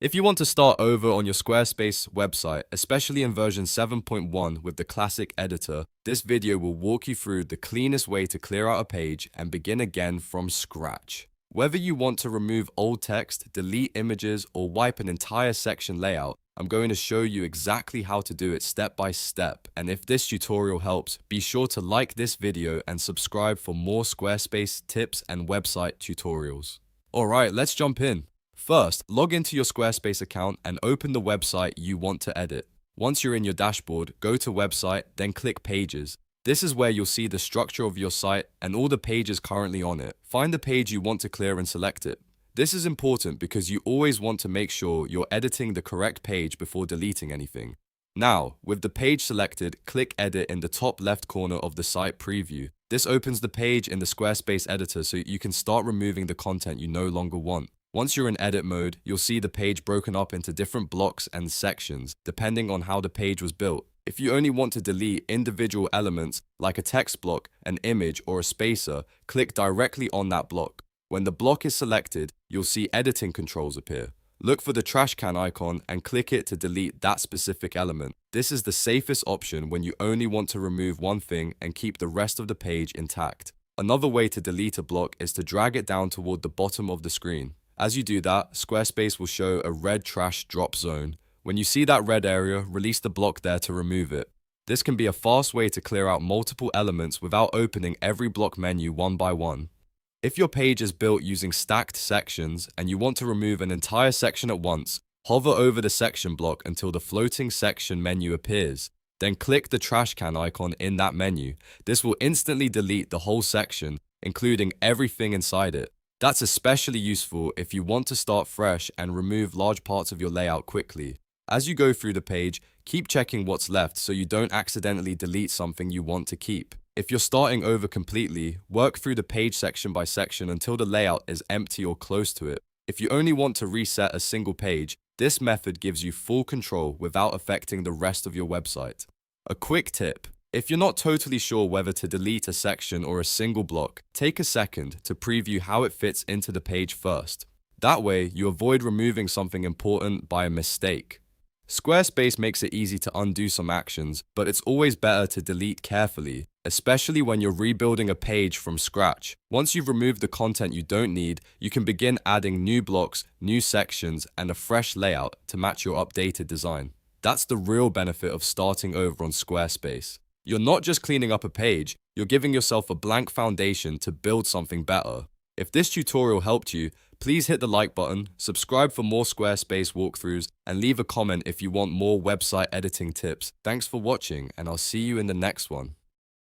If you want to start over on your Squarespace website, especially in version 7.1 with the classic editor, this video will walk you through the cleanest way to clear out a page and begin again from scratch. Whether you want to remove old text, delete images, or wipe an entire section layout, I'm going to show you exactly how to do it step by step. And if this tutorial helps, be sure to like this video and subscribe for more Squarespace tips and website tutorials. Alright, let's jump in. First, log into your Squarespace account and open the website you want to edit. Once you're in your dashboard, go to Website, then click Pages. This is where you'll see the structure of your site and all the pages currently on it. Find the page you want to clear and select it. This is important because you always want to make sure you're editing the correct page before deleting anything. Now, with the page selected, click Edit in the top left corner of the site preview. This opens the page in the Squarespace editor so you can start removing the content you no longer want. Once you're in edit mode, you'll see the page broken up into different blocks and sections, depending on how the page was built. If you only want to delete individual elements, like a text block, an image, or a spacer, click directly on that block. When the block is selected, you'll see editing controls appear. Look for the trash can icon and click it to delete that specific element. This is the safest option when you only want to remove one thing and keep the rest of the page intact. Another way to delete a block is to drag it down toward the bottom of the screen. As you do that, Squarespace will show a red trash drop zone. When you see that red area, release the block there to remove it. This can be a fast way to clear out multiple elements without opening every block menu one by one. If your page is built using stacked sections and you want to remove an entire section at once, hover over the section block until the floating section menu appears. Then click the trash can icon in that menu. This will instantly delete the whole section, including everything inside it. That's especially useful if you want to start fresh and remove large parts of your layout quickly. As you go through the page, keep checking what's left so you don't accidentally delete something you want to keep. If you're starting over completely, work through the page section by section until the layout is empty or close to it. If you only want to reset a single page, this method gives you full control without affecting the rest of your website. A quick tip. If you're not totally sure whether to delete a section or a single block, take a second to preview how it fits into the page first. That way, you avoid removing something important by a mistake. Squarespace makes it easy to undo some actions, but it's always better to delete carefully, especially when you're rebuilding a page from scratch. Once you've removed the content you don't need, you can begin adding new blocks, new sections, and a fresh layout to match your updated design. That's the real benefit of starting over on Squarespace. You're not just cleaning up a page, you're giving yourself a blank foundation to build something better. If this tutorial helped you, please hit the like button, subscribe for more Squarespace walkthroughs, and leave a comment if you want more website editing tips. Thanks for watching, and I'll see you in the next one.